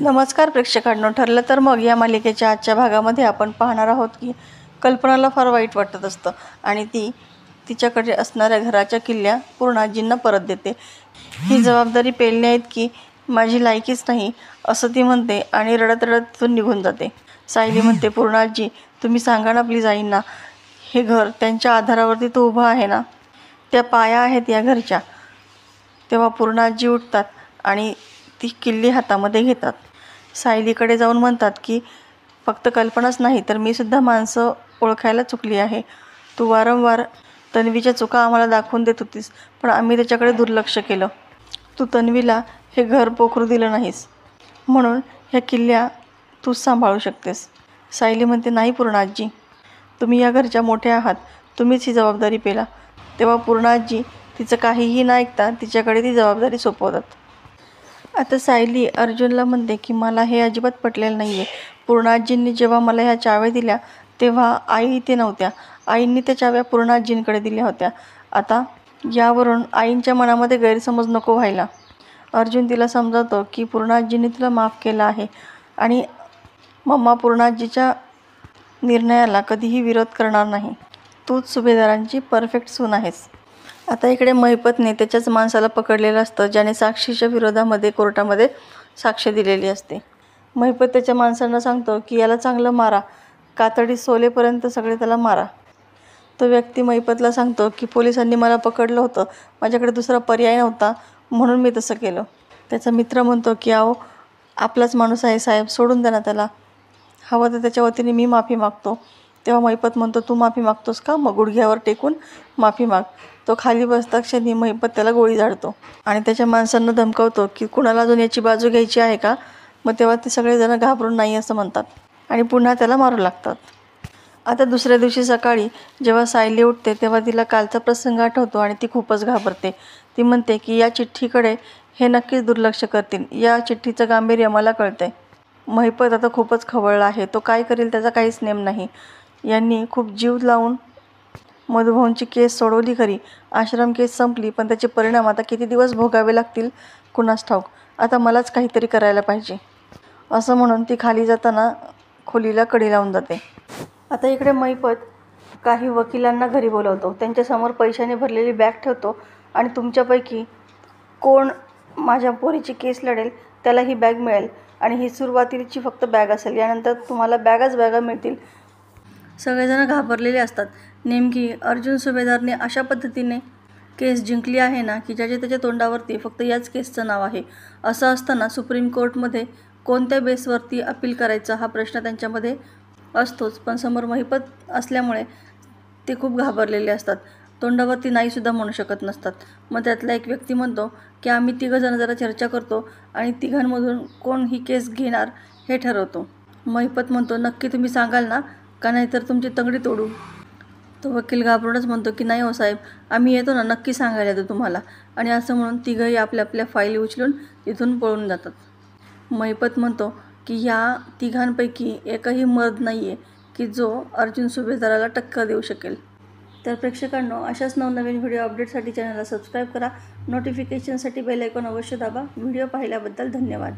नमस्कार प्रेक्षकांनो, ठरलं तर मग या मालिकेच्या आजच्या भागामध्ये आपण पाहणार आहोत की कल्पनाला फार वाईट वाटत असतं आणि ती तिच्याकडे असणाऱ्या घराच्या किल्ल्या पूर्णाजींना परत देते. ही जबाबदारी पेलण्याइतकी माझी लायकीच नाही असं ती म्हणते आणि रडत रडत तिथून निघून जाते. सायली म्हणते, पूर्णाजी तुम्ही सांगा ना प्लीज आईंना, हे घर त्यांच्या आधारावरती तो उभा आहे ना, त्या पाया आहेत या घरच्या. तेव्हा पूर्णाजी उठतात आणि ती किल्ली हातामध्ये घेतात. सायलीकडे जाऊन म्हणतात की फक्त कल्पनाच नाही तर मी सुद्धा माणसं ओळखायला चुकली आहे. तू वारंवार तन्वीच्या चुका आम्हाला दाखवून देत होतीस, पण आम्ही त्याच्याकडे दुर्लक्ष केलं. तू तन्वीला हे घर पोखरू दिलं नाहीस, म्हणून ह्या किल्ल्या तूच सांभाळू शकतेस. सायली म्हणते, नाही पूर्णाजी, तुम्ही या घरच्या मोठ्या आहात, तुम्हीच ही जबाबदारी पेला. तेव्हा पूर्णाजी तिचं काहीही न ऐकता तिच्याकडे ती जबाबदारी सोपवतात. आता सायली अर्जुनला म्हणते की मला हे अजिबात पटलेलं नाही आहे. पूर्णाजींनी जेव्हा मला ह्या चाव्या दिल्या तेव्हा आई इथे नव्हत्या. आईंनी त्या चाव्या पूर्णाजींकडे दिल्या होत्या. आता यावरून आईंच्या मनामध्ये गैरसमज नको व्हायला. अर्जुन तिला समजावतो की पूर्णाजींनी तुला माफ केलं आहे आणि मम्मा पूर्णाजीच्या निर्णयाला कधीही विरोध करणार नाही. तूच सुभेदारांची परफेक्ट सून आहेस. आता इकडे महिपतने त्याच्याच माणसाला पकडलेलं असतं ज्याने साक्षीच्या विरोधामध्ये कोर्टामध्ये साक्ष दिलेली असते. महिपत त्याच्या माणसांना सांगतो की याला चांगलं मारा, कातडी सोलेपर्यंत सगळे त्याला मारा. तो व्यक्ती महिपतला सांगतो की पोलिसांनी मला पकडलं होतं, माझ्याकडे दुसरा पर्याय नव्हता म्हणून मी तसं केलं. त्याचा मित्र म्हणतो की अहो आपलाच माणूस आहे साहेब, सोडून द्या ना त्याला, हवं तर त्याच्या वतीने मी माफी मागतो. तेव्हा महिपत म्हणतो, तू माफी मागतोस का? मग गुडघ्यावर टेकून माफी माग. तो खाली बसता क्षणी महिपत त्याला गोळी झाडतो आणि त्याच्या माणसांना धमकावतो की कुणाला अजून याची बाजू घ्यायची आहे का? मग तेव्हा ते सगळेजण घाबरून नाही असं म्हणतात आणि पुन्हा त्याला मारू लागतात. आता दुसऱ्या दिवशी सकाळी जेव्हा सायली उठते तेव्हा तिला कालचा प्रसंग आठवतो आणि ती खूपच घाबरते. ती म्हणते की या चिठ्ठीकडे हे नक्कीच दुर्लक्ष करतील, या चिठ्ठीचं गांभीर्य मला कळतंय. महिपत आता खूपच खवळला आहे. तो काय करेल त्याचा काहीच नेम नाही. यांनी खूप जीव लावून मधुभाऊंची केस सोडवली खरी, आश्रम केस संपली, पण त्याचे परिणाम आता किती दिवस भोगावे लागतील कुणास ठाऊक. आता मलाच काहीतरी करायला पाहिजे असं म्हणून ती खाली जाताना खोलीला कडी लावून जाते. आता इकडे महिपत काही वकिलांना घरी बोलवतो, त्यांच्यासमोर पैशाने भरलेली बॅग ठेवतो आणि तुमच्यापैकी कोण माझ्या पोरीची केस लढेल त्याला ही बॅग मिळेल आणि ही सुरुवातीची फक्त बॅग असेल, यानंतर तुम्हाला बॅगाच बॅगा मिळतील. सगळेजण घाबरलेले असतात. नेमकी अर्जुन सुभेदारने अशा पद्धतीने केस जिंकली आहे ना की ज्याच्या त्याच्या तोंडावरती फक्त याच केसचं नाव आहे. असं असताना सुप्रीम कोर्टमध्ये कोणत्या बेसवरती अपील करायचा हा प्रश्न त्यांच्यामध्ये असतोच, पण समोर महिपत असल्यामुळे ते खूप घाबरलेले असतात. तोंडावरती नाहीसुद्धा म्हणू शकत नसतात. मग त्यातला एक व्यक्ती म्हणतो की आम्ही तिघंजण जरा चर्चा करतो आणि तिघांमधून कोण ही केस घेणार हे ठरवतो. महिपत म्हणतो, नक्की तुम्ही सांगाल ना, का नाहीतर तुमची तंगडी तोडू. तो वकील घाबरूनच म्हणतो की नाही हो साहेब, आम्ही येतो ना, नक्की सांगायला येतो तुम्हाला. आणि असं म्हणून तिघंही आपल्या आपल्या फाईली उचलून तिथून पळून जातात. महिपत म्हणतो की ह्या तिघांपैकी एकही मर्द नाही आहे की जो अर्जुन सुभेदाराला टक्कर देऊ शकेल. तर प्रेक्षकांनो, अशाच नवनवीन व्हिडिओ अपडेटसाठी चॅनलला सबस्क्राईब करा. नोटिफिकेशनसाठी बेल आयकॉन अवश्य दाबा. व्हिडिओ पाहिल्याबद्दल धन्यवाद.